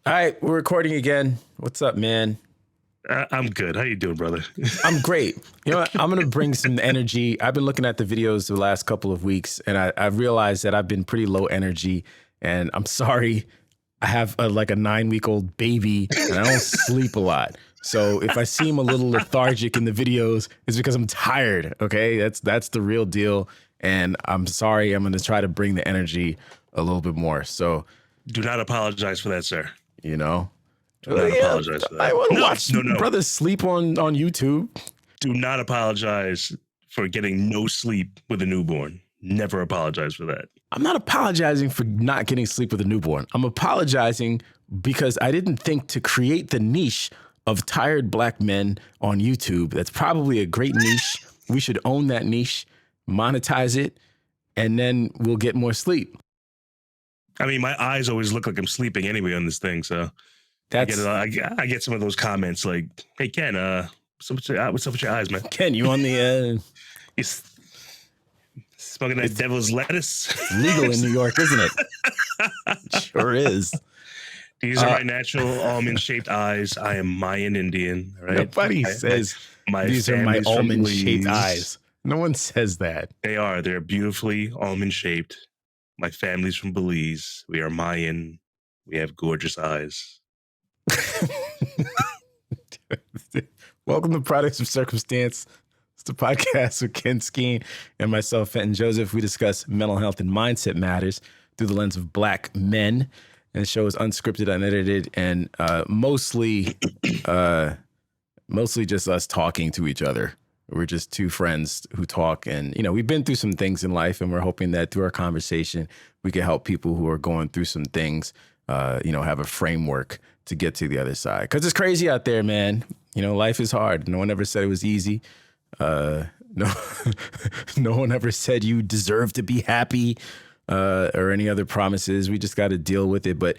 All right, we're recording again. What's up, man? I'm good. How you doing, brother? I'm great. You know what? I'm going to bring some energy. I've been looking at the videos the last couple of weeks, and I realized that I've been pretty low energy, and I'm sorry. I have like a 9-week-old baby, and I don't sleep a lot. So if I seem a little lethargic in the videos, it's because I'm tired, okay? That's the real deal, and I'm sorry. I'm going to try to bring the energy a little bit more. So do not apologize for that, sir. You know? Do not apologize for that. I want to watch brothers sleep on YouTube. Do not apologize for getting no sleep with a newborn. Never apologize for that. I'm not apologizing for not getting sleep with a newborn. I'm apologizing because I didn't think to create the niche of tired black men on YouTube. That's probably a great niche. We should own that niche, monetize it, and then we'll get more sleep. I mean, my eyes always look like I'm sleeping anyway on this thing, so that's I get some of those comments like, "Hey Ken, what's up with your eyes, man? Ken, you on the you smoking that devil's lettuce? It's legal in New York, isn't it? Sure is. These are my natural almond-shaped eyes. I am Mayan Indian. Right? Nobody says these are my almond-shaped eyes. No one says that. They are. They're beautifully almond-shaped. My family's from Belize. We are Mayan. We have gorgeous eyes. Welcome to Products of Circumstance. It's the podcast with Ken Skeen and myself, Fenton Joseph. We discuss mental health and mindset matters through the lens of black men. And the show is unscripted, unedited, and mostly just us talking to each other. We're just two friends who talk, and, you know, we've been through some things in life, and we're hoping that through our conversation, we can help people who are going through some things, have a framework to get to the other side. Because it's crazy out there, man. You know, life is hard. No one ever said it was easy. No one ever said you deserve to be happy or any other promises. We just got to deal with it. But,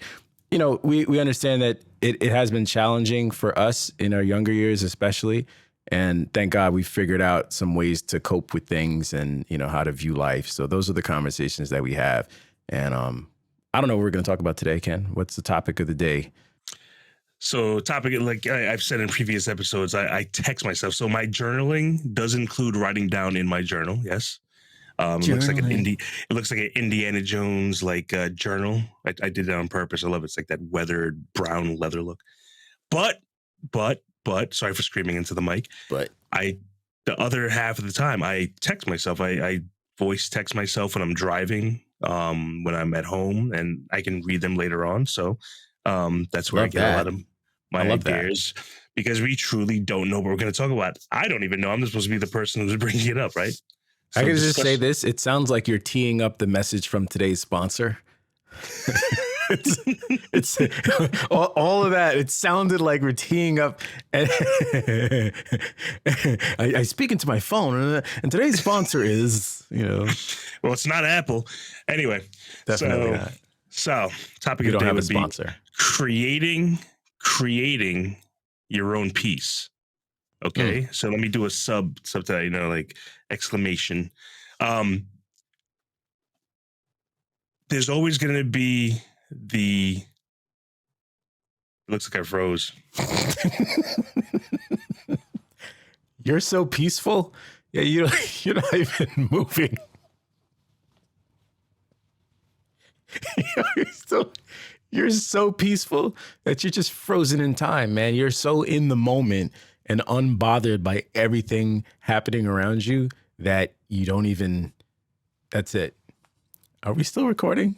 you know, we understand that it has been challenging for us in our younger years, especially. And thank God we figured out some ways to cope with things and, you know, how to view life. So those are the conversations that we have. And I don't know what we're going to talk about today, Ken. What's the topic of the day? So topic, like I've said in previous episodes, I text myself. So my journaling does include writing down in my journal. Yes. It looks like an Indiana Jones journal. I did it on purpose. I love it. It's like that weathered brown leather look. But sorry for screaming into the mic. But the other half of the time I text myself. I voice text myself when I'm driving, when I'm at home, and I can read them later on. So that's where I get a lot of my ideas, because we truly don't know what we're going to talk about. I don't even know. I'm supposed to be the person who's bringing it up, right? So I can just say this. It sounds like you're teeing up the message from today's sponsor. it's all of that. It sounded like we're teeing up. And I speak into my phone, and today's sponsor is, you know. Well, it's not Apple. Anyway. Definitely not. So topic of the day would be sponsor. creating your own peace. Okay. So let me do a subtitle, you know, like exclamation. There's always going to be it looks like I froze. You're so peaceful. Yeah. You're not even moving. You're so peaceful that you're just frozen in time, man. You're so in the moment and unbothered by everything happening around you that you don't even, that's it. Are we still recording?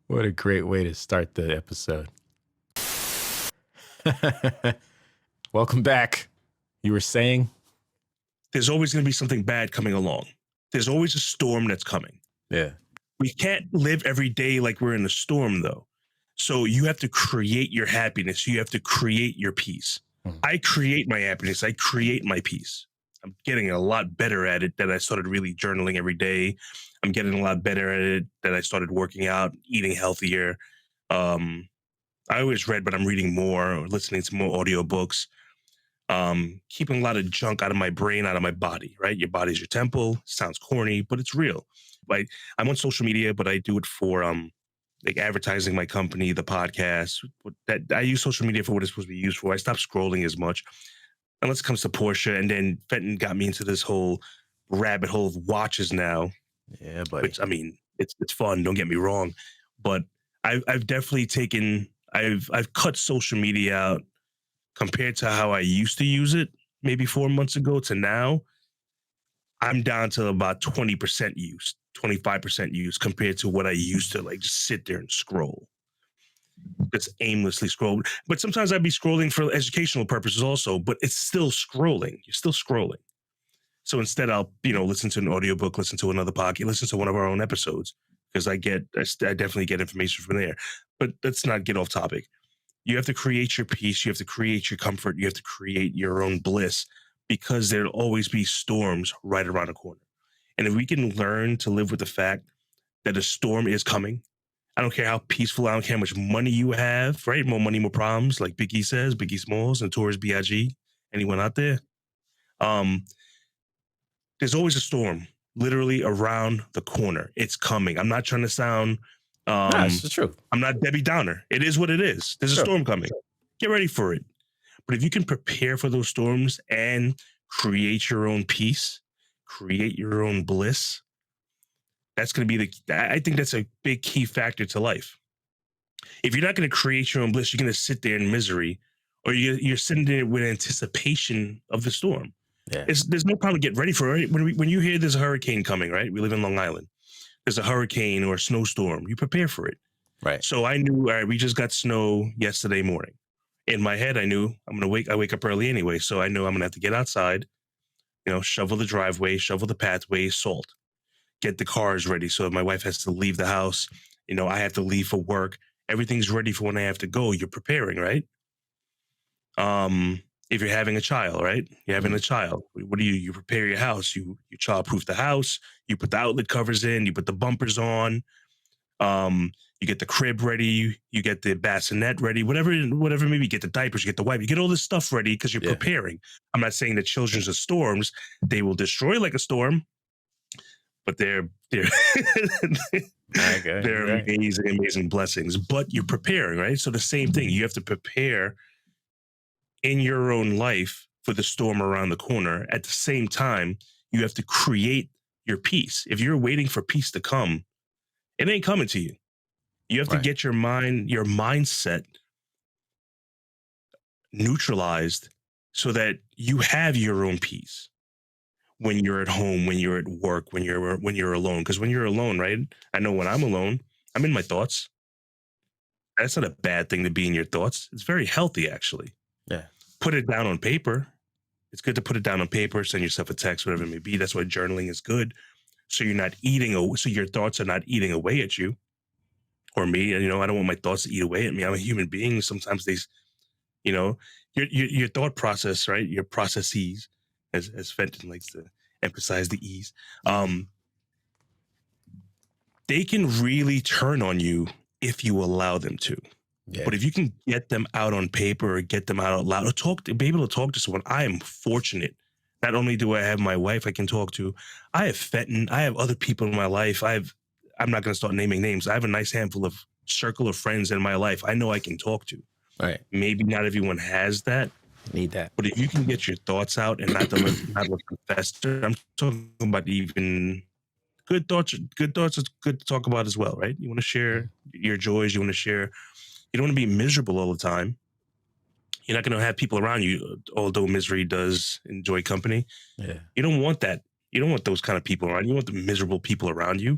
What a great way to start the episode. Welcome back. You were saying? There's always going to be something bad coming along. There's always a storm that's coming. Yeah. We can't live every day like we're in a storm, though. So you have to create your happiness. You have to create your peace. I create my happiness. I create my peace. I'm getting a lot better at it that I started really journaling every day. I'm getting a lot better at it that I started working out, eating healthier. I always read, but I'm reading more or listening to more audiobooks. Keeping a lot of junk out of my brain, out of my body, right? Your body's your temple. Sounds corny, but it's real. I'm on social media, but I do it for like advertising my company, the podcast. That I use social media for what it's supposed to be used for. I stopped scrolling as much, unless it comes to Portia. And then Fenton got me into this whole rabbit hole of watches now, Yeah, buddy. which I mean, it's fun. Don't get me wrong, but I've definitely taken I've cut social media out compared to how I used to use it maybe 4 months ago to now. I'm down to about 20% use, 25% use compared to what I used to like just sit there and scroll, just aimlessly scroll. But sometimes I'd be scrolling for educational purposes also, but it's still scrolling. You're still scrolling. So instead I'll, listen to an audiobook, listen to another podcast, listen to one of our own episodes because I definitely get information from there. But let's not get off topic. You have to create your peace. You have to create your comfort. You have to create your own bliss because there'll always be storms right around the corner. And if we can learn to live with the fact that a storm is coming, I don't care how peaceful, I don't care how much money you have, right? More money, more problems, like Biggie says, Biggie Smalls and Taurus B.I.G. Anyone out there? There's always a storm literally around the corner. It's coming. I'm not trying to sound It's the truth. I'm not Debbie Downer. It is what it is. There's a storm coming. Get ready for it. But if you can prepare for those storms and create your own peace, create your own bliss, that's going to be I think that's a big key factor to life. If you're not going to create your own bliss, you're going to sit there in misery, or you're sitting there with anticipation of the storm. Yeah. There's no problem to get ready for it. When you hear there's a hurricane coming, right? We live in Long Island. There's a hurricane or a snowstorm. You prepare for it. Right. So I knew, all right, we just got snow yesterday morning. In my head, I knew I wake up early anyway. So I know I'm going to have to get outside, shovel the driveway, shovel the pathway, salt, get the cars ready. So if my wife has to leave the house, I have to leave for work. Everything's ready for when I have to go. You're preparing, right? If you're having a child, right? You're having a child. What do you prepare your house? You child-proof the house. You put the outlet covers in. You put the bumpers on. You get the crib ready. You get the bassinet ready. Whatever. Maybe you get the diapers. You get the wipe. You get all this stuff ready because you're preparing. I'm not saying that children's are storms. They will destroy like a storm, but they're amazing blessings. But you're preparing, right? So the same thing. You have to prepare in your own life for the storm around the corner. At the same time, you have to create your peace. If you're waiting for peace to come, it ain't coming to you. You have to get your mindset neutralized so that you have your own peace when you're at home, when you're at work, when you're alone. Because when you're alone, right? I know when I'm alone, I'm in my thoughts. That's not a bad thing to be in your thoughts. It's very healthy, actually. Yeah. Put it down on paper. It's good to put it down on paper, send yourself a text, whatever it may be. That's why journaling is good. So you're not so your thoughts are not eating away at you or me. I don't want my thoughts to eat away at me. I'm a human being. Sometimes your thought process, right? Your processes, as Fenton likes to emphasize the E's, they can really turn on you if you allow them to. Yeah. But if you can get them out on paper or get them out loud or be able to talk to someone, I am fortunate. Not only do I have my wife I can talk to, I have Fenton, I have other people in my life. I'm not going to start naming names. I have a nice circle of friends in my life I know I can talk to. Right. Maybe not everyone has that. Need that. But if you can get your thoughts out and not let them fester, I'm talking about even good thoughts. Good thoughts is good to talk about as well, right? You want to share your joys. You want to share. You don't want to be miserable all the time. You're not going to have people around you, although misery does enjoy company. Yeah. You don't want that. You don't want those kind of people around you. You want the miserable people around you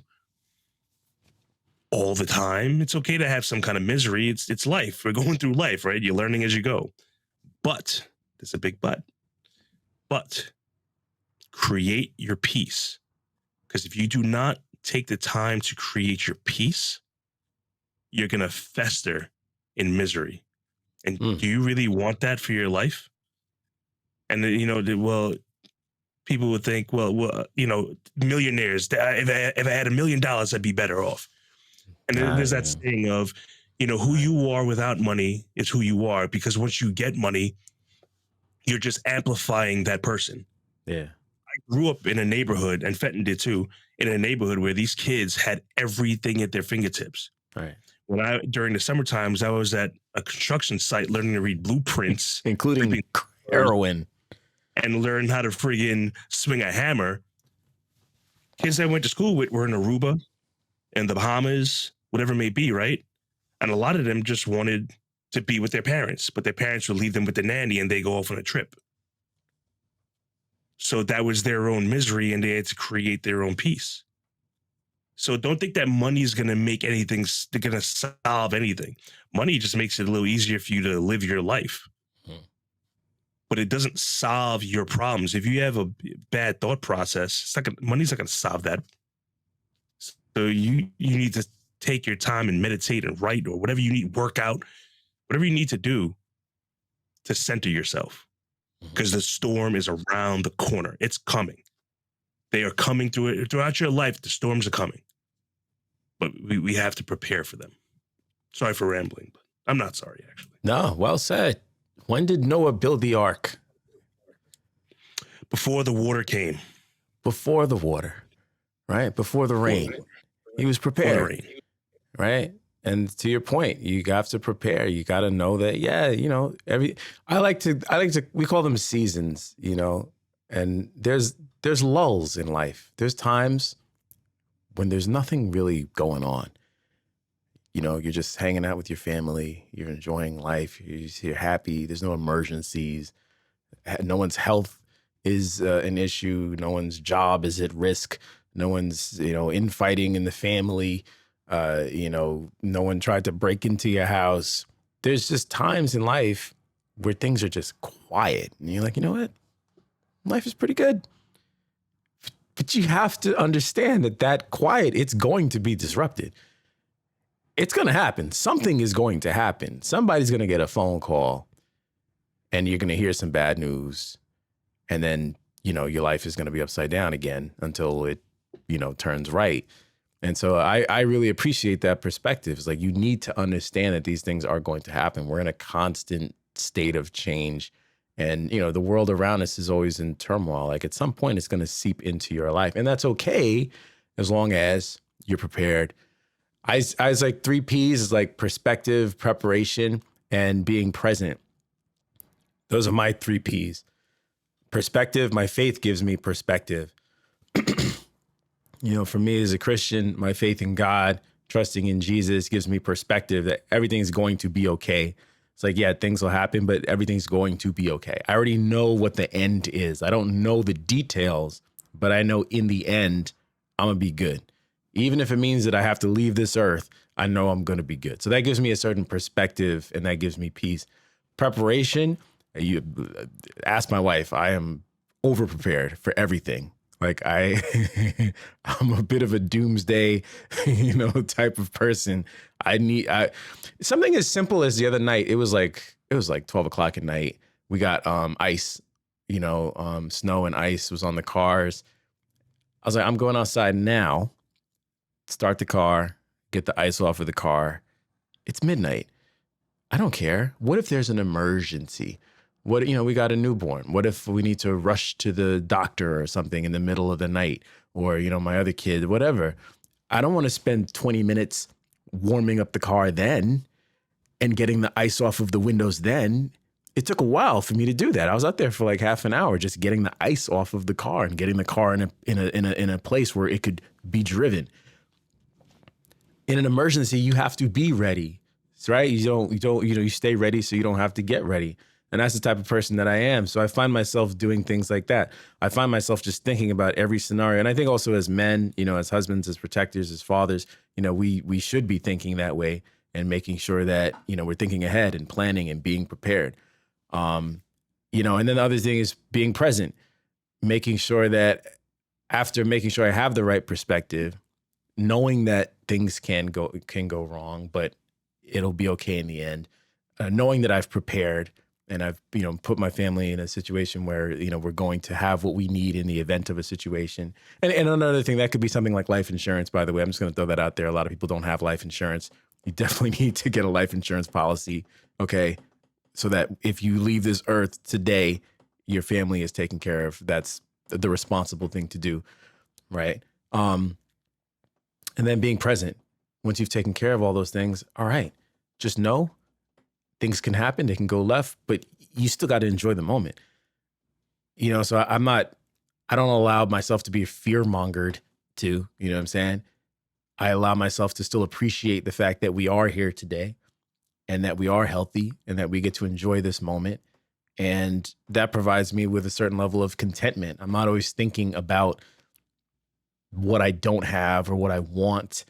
all the time. It's okay to have some kind of misery. It's life. We're going through life, right? You're learning as you go. But, there's a big but. But, create your peace. Because if you do not take the time to create your peace, you're going to fester in misery. And do you really want that for your life? And people would think, millionaires, if I had $1 million, I'd be better off. And there's that saying of, who you are without money is who you are, because once you get money, you're just amplifying that person. Yeah. I grew up in a neighborhood, and Fenton did too, in a neighborhood where these kids had everything at their fingertips. Right. During the summer times, I was at a construction site learning to read blueprints, including heroin, and learn how to friggin' swing a hammer. Kids I went to school with were in Aruba and the Bahamas, whatever it may be, right? And a lot of them just wanted to be with their parents, but their parents would leave them with the nanny and they go off on a trip. So that was their own misery, and they had to create their own peace. So don't think that money is going to make anything, going to solve anything. Money just makes it a little easier for you to live your life. But it doesn't solve your problems. If you have a bad thought process, money's not going to solve that. So you need to take your time and meditate and write, or whatever you need, work out, whatever you need to do to center yourself. Because the storm is around the corner. It's coming. They are coming through it. Throughout your life, the storms are coming. But we have to prepare for them. Sorry for rambling, but I'm not sorry, actually. No, well said. When did Noah build the ark? Before the water came. Before the water, right? Before the rain. He was prepared, right? And to your point, you have to prepare. You got to know that, yeah, you know, I like to, we call them seasons, you know, and there's lulls in life. There's times when there's nothing really going on. You know, you're just hanging out with your family. You're enjoying life. You're happy. There's no emergencies. No one's health is an issue. No one's job is at risk. No one's, you know, infighting in the family. You know, no one tried to break into your house. There's just times in life where things are just quiet. And you're like, you know what? Life is pretty good. But you have to understand that quiet, it's going to be disrupted. It's going to happen. Something is going to happen. Somebody's going to get a phone call and you're going to hear some bad news. And then, you know, your life is going to be upside down again until it, you know, turns right. And so I really appreciate that perspective. It's like, you need to understand that these things are going to happen. We're in a constant state of change. And, you know, the world around us is always in turmoil. Like, at some point, it's going to seep into your life. And that's okay as long as you're prepared. I was like 3 Ps is like perspective, preparation, and being present. Those are my 3 Ps. Perspective, my faith gives me perspective. You know, for me as a Christian, my faith in God, trusting in Jesus gives me perspective that everything's going to be okay. It's like, yeah, things will happen, but everything's going to be okay. I already know what the end is. I don't know the details, but I know in the end, I'm going to be good. Even if it means that I have to leave this earth, I know I'm going to be good. So that gives me a certain perspective, and that gives me peace. Preparation, you ask my wife, I am over-prepared for everything. Like, I'm a bit of a doomsday, you know, type of person. Something as simple as the other night, it was like 12 o'clock at night. We got ice, you know, snow and ice was on the cars. I was like, I'm going outside now, start the car, get the ice off of the car. It's midnight. I don't care. What if there's an emergency? What, you know, we got a newborn. What if we need to rush to the doctor or something in the middle of the night? Or, you know, my other kid, whatever. I don't want to spend 20 minutes warming up the car then and getting the ice off of the windows then. It took a while for me to do that. I was out there for like half an hour just getting the ice off of the car and getting the car in a place where it could be driven. In an emergency, you have to be ready, right? You stay ready so you don't have to get ready. And that's the type of person that I am. So I find myself doing things like that. I find myself just thinking about every scenario. And I think also as men, you know, as husbands, as protectors, as fathers, you know, we should be thinking that way and making sure that, you know, we're thinking ahead and planning and being prepared. You know, and then the other thing is being present, making sure that after making sure I have the right perspective, knowing that things can go wrong, but it'll be okay in the end. Knowing that I've prepared and I've, you know, put my family in a situation where, you know, we're going to have what we need in the event of a situation. And another thing, that could be something like life insurance, by the way. I'm just going to throw that out there. A lot of people don't have life insurance. You definitely need to get a life insurance policy, okay? So that if you leave this earth today, your family is taken care of. That's the responsible thing to do, right? And then being present. once you've taken care of all those things, all right, just know things can happen, they can go left, but you still got to enjoy the moment. You know, so I don't allow myself to be fear mongered too. You know what I'm saying? I allow myself to still appreciate the fact that we are here today and that we are healthy and that we get to enjoy this moment. And that provides me with a certain level of contentment. I'm not always thinking about what I don't have or what I want.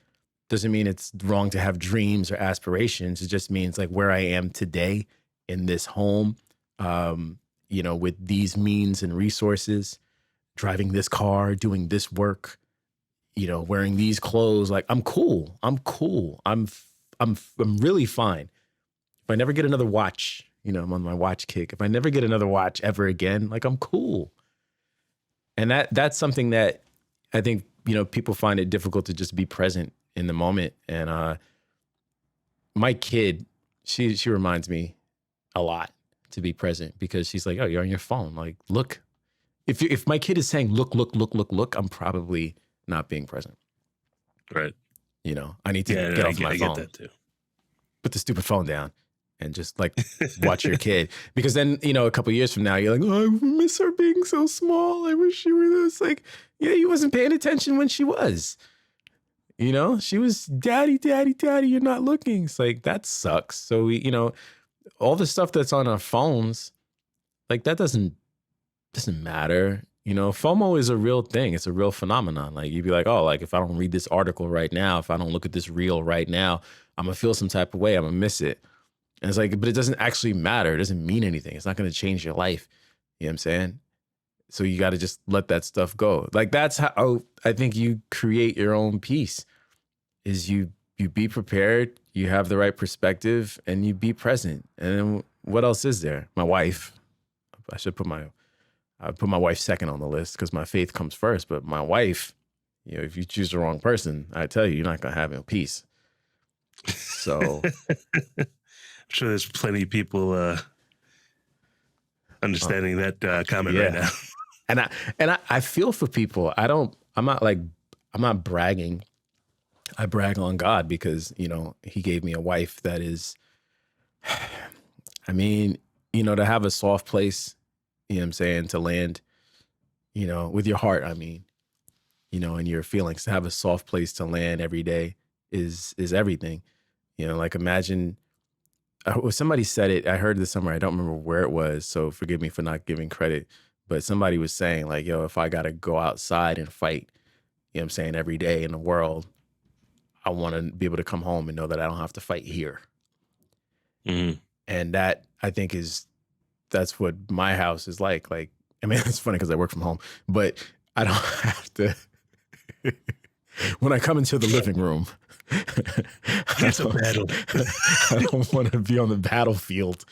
Doesn't mean it's wrong to have dreams or aspirations. It just means like where I am today in this home, you know, with these means and resources, driving this car, doing this work, you know, wearing these clothes. Like I'm cool. I'm really fine. If I never get another watch, you know, I'm on my watch kick. If I never get another watch ever again, like I'm cool. And that's something that I think, you know, people find it difficult to just be present in the moment. And my kid, she reminds me a lot to be present because she's like, oh, you're on your phone. Like, look, if my kid is saying, look, I'm probably not being present. Right. You know, I need to get off my phone. I get that too. Put the stupid phone down and just like watch your kid. Because then, you know, a couple of years from now, you're like, oh, I miss her being so small. I wish she were this. Like, yeah, you wasn't paying attention when she was. You know, she was daddy, you're not looking. It's like, that sucks. So, we, you know, all the stuff that's on our phones, like that doesn't matter. You know, FOMO is a real thing. It's a real phenomenon. Like you'd be like, oh, like if I don't read this article right now, if I don't look at this reel right now, I'm gonna feel some type of way. I'm gonna miss it. And it's like, but it doesn't actually matter. It doesn't mean anything. It's not gonna change your life. You know what I'm saying? So you got to just let that stuff go. Like that's how I think you create your own peace. Is you be prepared, you have the right perspective, and you be present. And then what else is there? My wife. I put my wife second on the list because my faith comes first. But my wife, you know, if you choose the wrong person, I tell you, you're not gonna have no peace. So I'm sure there's plenty of people understanding that comment right now. And I feel for people. I'm not bragging. I brag on God because, you know, he gave me a wife that is, I mean, you know, to have a soft place, you know what I'm saying, to land, you know, with your heart, I mean, you know, and your feelings, to have a soft place to land every day is everything. You know, like imagine, somebody said it, I heard this somewhere, I don't remember where it was, so forgive me for not giving credit, but somebody was saying like, yo, if I got to go outside and fight, you know what I'm saying, every day in the world, I want to be able to come home and know that I don't have to fight here. Mm-hmm. And that I think that's what my house is like. Like, I mean, it's funny because I work from home, but I don't have to, when I come into the living room, it's a battle. I don't want to be on the battlefield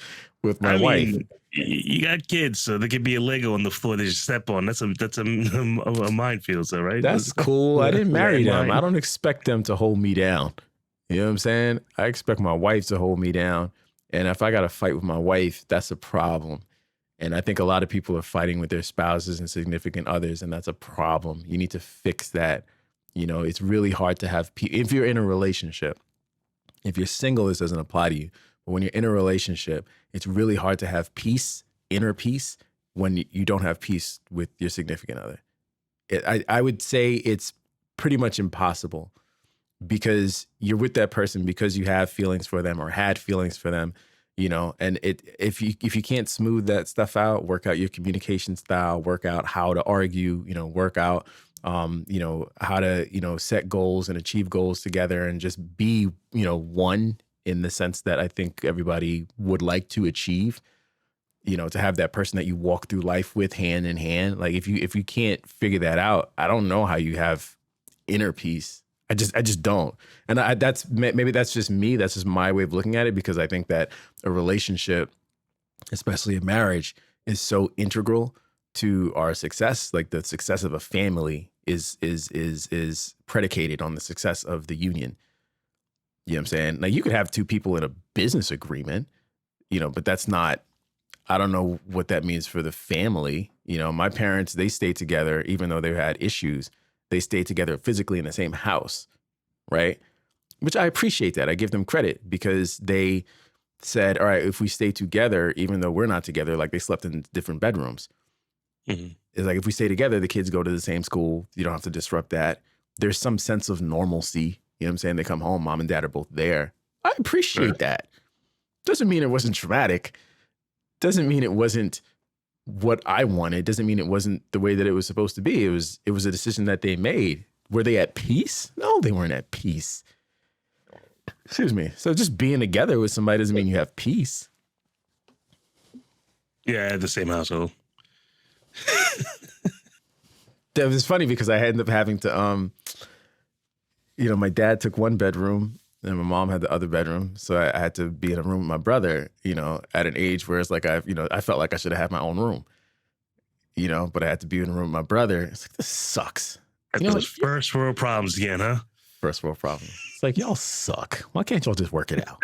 with my wife. You got kids, so there could be a Lego on the floor that you step on. That's a minefield, so right? That's cool. I didn't marry them. I don't expect them to hold me down. You know what I'm saying? I expect my wife to hold me down. And if I got to fight with my wife, that's a problem. And I think a lot of people are fighting with their spouses and significant others, and that's a problem. You need to fix that. You know, it's really hard to have people, if you're in a relationship, if you're single, this doesn't apply to you. But when you're in a relationship, it's really hard to have peace, inner peace, when you don't have peace with your significant other. I would say it's pretty much impossible because you're with that person because you have feelings for them or had feelings for them, you know, and if you can't smooth that stuff out, work out your communication style, work out how to argue, you know, work out, you know, how to, you know, set goals and achieve goals together and just be, you know, one in the sense that I think everybody would like to achieve, you know, to have that person that you walk through life with hand in hand. Like if you can't figure that out, I don't know how you have inner peace. I just don't. And maybe that's just me. That's just my way of looking at it, because I think that a relationship, especially a marriage, is so integral to our success. Like the success of a family is predicated on the success of the union. You know what I'm saying? Like you could have two people in a business agreement, you know, but that's not, I don't know what that means for the family. You know, my parents, they stayed together, even though they had issues, they stayed together physically in the same house, right? which I appreciate that. I give them credit because they said, all right, if we stay together, even though we're not together, like they slept in different bedrooms. Mm-hmm. It's like if we stay together, the kids go to the same school. You don't have to disrupt that. There's some sense of normalcy. You know what I'm saying? They come home, mom and dad are both there. I appreciate that. Doesn't mean it wasn't traumatic. Doesn't mean it wasn't what I wanted. Doesn't mean it wasn't the way that it was supposed to be. It was a decision that they made. Were they at peace? No, they weren't at peace. Excuse me. So just being together with somebody doesn't mean you have peace. Yeah, the same household. That was funny because I ended up having to, my dad took one bedroom and my mom had the other bedroom. So I had to be in a room with my brother, at an age where it's like, I felt like I should have had my own room, but I had to be in a room with my brother. It's like, this sucks. Those first world problems again, huh? First world problems. It's like, y'all suck. Why can't y'all just work it out?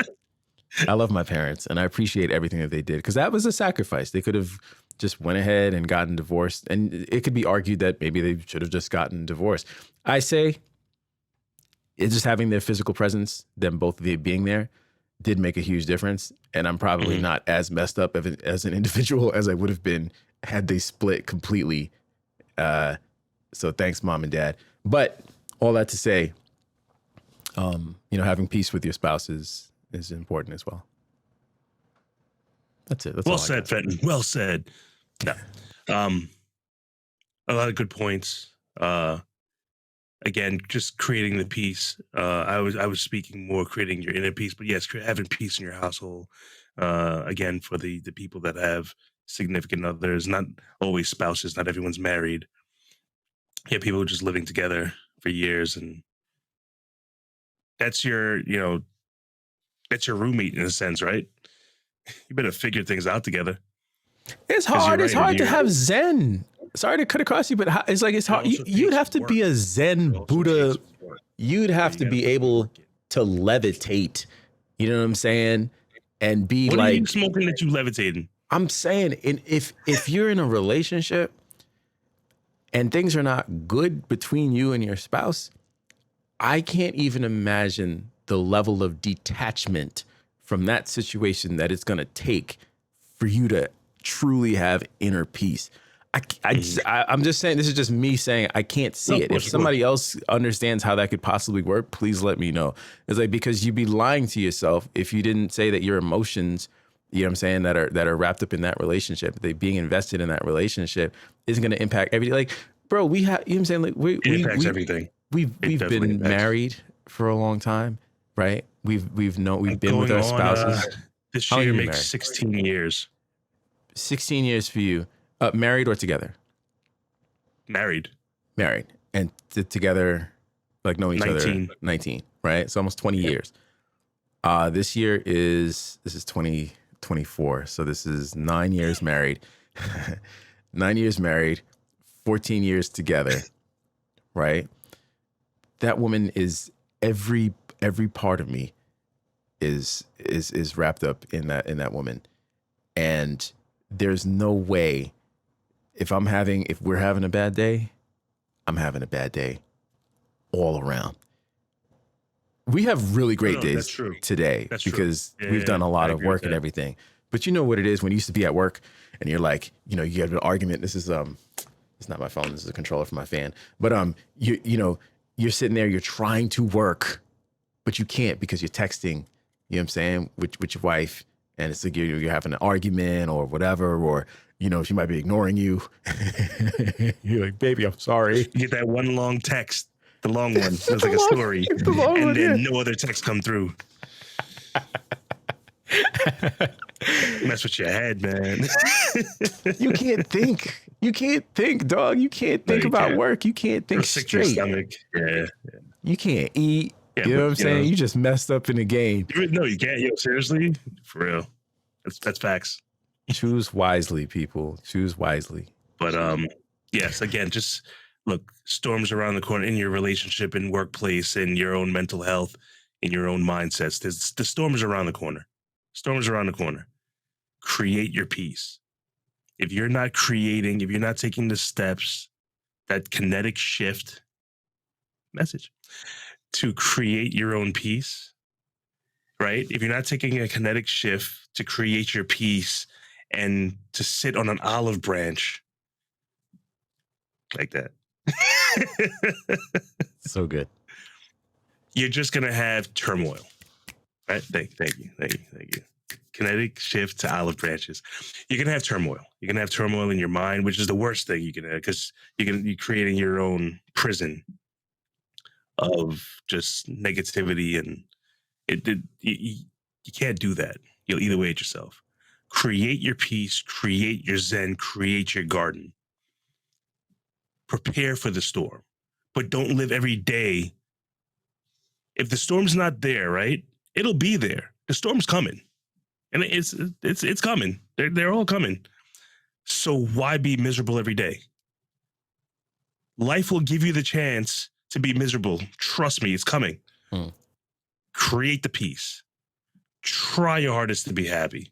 I love my parents and I appreciate everything that they did because that was a sacrifice. They could have just went ahead and gotten divorced. And it could be argued that maybe they should have just gotten divorced. I say it's just having their physical presence, them both of you being there, did make a huge difference. And I'm probably not as messed up as an individual as I would have been had they split completely. So thanks, mom and dad. But all that to say, having peace with your spouse is important as well. That's it. That's well all said, Fenton. Well said. Yeah. A lot of good points. Again, just creating the peace. I was speaking more creating your inner peace, but yes, having peace in your household. Again, for the people that have significant others, not always spouses, not everyone's married. Yeah, people just living together for years, and that's your roommate in a sense, right? You better figure things out together. It's hard. It's hard to have Zen. Sorry to cut across you, but it's hard. You'd have to be a Zen Buddha. You'd have to be able to levitate. You know what I'm saying? And be what like, are you smoking that you levitating? I'm saying, if you're in a relationship and things are not good between you and your spouse, I can't even imagine the level of detachment from that situation that it's going to take for you to truly have inner peace. I'm just saying, this is just me saying, I can't see it. If somebody else understands how that could possibly work, please let me know. It's like, because you'd be lying to yourself if you didn't say that your emotions, you know what I'm saying, that are wrapped up in that relationship, they being invested in that relationship isn't going to impact everything. Like, bro, we have, you know what I'm saying? Like, it impacts everything. We've been married for a long time, right? We've been with our spouses. This year makes 16 years. 16 years for you. Married or together? Married. And together, like knowing each 19. other. 19, right? It's almost 20 years. This is 2024. So this is 9 years married. 9 years married, 14 years together, right? That woman is every part of me is wrapped up in that woman. And there's no way if we're having a bad day, I'm having a bad day all around. We have really great days today because we've done a lot of work and everything. But you know what it is when you used to be at work and you're like, you have an argument. This is it's not my phone. This is a controller for my fan. But you're sitting there, you're trying to work, but you can't because you're texting. You know what I'm saying, with your wife, and it's like you're having an argument or whatever, or she might be ignoring you. You're like, baby, I'm sorry. You get that one long text, the long one. It's like a story. And then no other text come through. Mess with your head, man. You can't think. You can't think, dog. You can't think about work. You can't think straight. Stomach. Yeah. You can't eat. Yeah, you know what I'm saying? You just messed up in the game. No, you can't. Seriously? For real. That's facts. Choose wisely, people. Choose wisely. But yes, again, just look, storms around the corner in your relationship, in workplace, in your own mental health, in your own mindsets. The storms around the corner. Storms around the corner. Create your peace. If you're not creating, if you're not taking the steps, that kinetic shift message, to create your own peace, right? If you're not taking a kinetic shift to create your peace and to sit on an olive branch like that, So good. you're just going to have turmoil, right? Thank you. Kinetic shift to olive branches. You're going to have turmoil. You're going to have turmoil in your mind, which is the worst thing you can have, because you're creating your own prison of just negativity, and you can't do that. You'll either way it yourself. Create your peace, create your zen, create your garden. Prepare for the storm, but don't live every day. If the storm's not there, right, it'll be there. The storm's coming, and it's coming. They're all coming. So why be miserable every day? Life will give you the chance to be miserable. Trust me, it's coming. Create the peace. Try your hardest to be happy.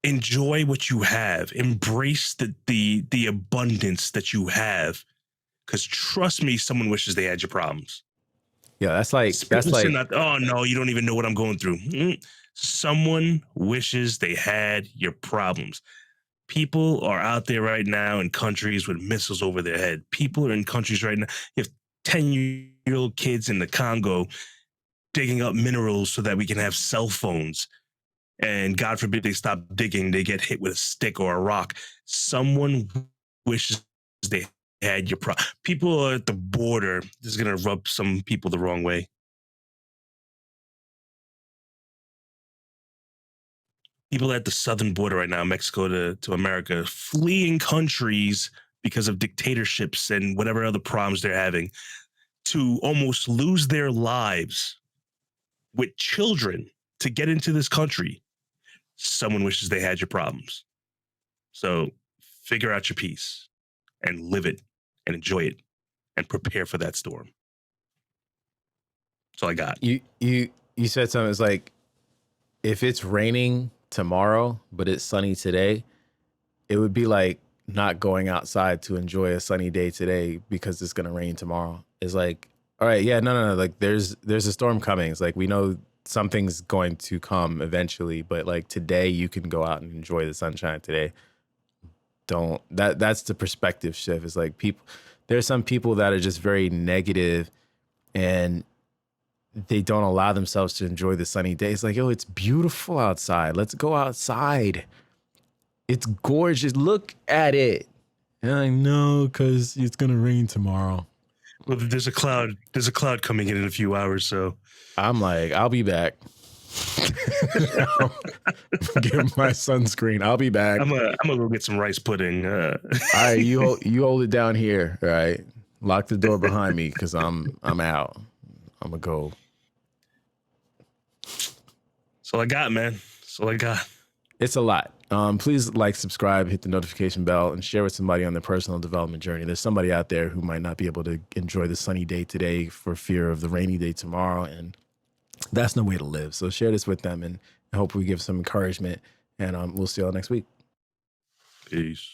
Enjoy what you have. Embrace the abundance that you have. Because trust me, someone wishes they had your problems. Yeah, that's like not, oh no, you don't even know what I'm going through. Someone wishes they had your problems. People are out there right now in countries with missiles over their head. People are in countries right now. You have 10-year-old kids in the Congo digging up minerals so that we can have cell phones. And God forbid they stop digging, they get hit with a stick or a rock. Someone wishes they had your problem. People at the border, this is going to rub some people the wrong way. People at the southern border right now, Mexico to America, fleeing countries because of dictatorships and whatever other problems they're having, to almost lose their lives with children to get into this country. Someone wishes they had your problems. So figure out your peace and live it and enjoy it and prepare for that storm. That's all I got. You said something. It's like, if it's raining tomorrow but it's sunny today, it would be like not going outside to enjoy a sunny day today because it's gonna rain tomorrow. It's like, all right, yeah, no. Like there's a storm coming. It's like, we know something's going to come eventually, but like today you can go out and enjoy the sunshine today. That's the perspective shift. It's like, there's some people that are just very negative and they don't allow themselves to enjoy the sunny day. It's like, oh, it's beautiful outside. Let's go outside. It's gorgeous. Look at it. And I know, because it's going to rain tomorrow. Well, there's a cloud coming in a few hours, so I'm like, I'll be back. Give my sunscreen. I'll be back. I'm gonna go get some rice pudding. All right, you hold it down here. All right, lock the door behind me because I'm out. I'm gonna go. That's all I got, man. That's all I got. It's a lot. Please like, subscribe, hit the notification bell, and share with somebody on their personal development journey. There's somebody out there who might not be able to enjoy the sunny day today for fear of the rainy day tomorrow, and that's no way to live. So share this with them, and I hope we give some encouragement, and we'll see y'all next week. Peace.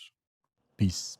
Peace.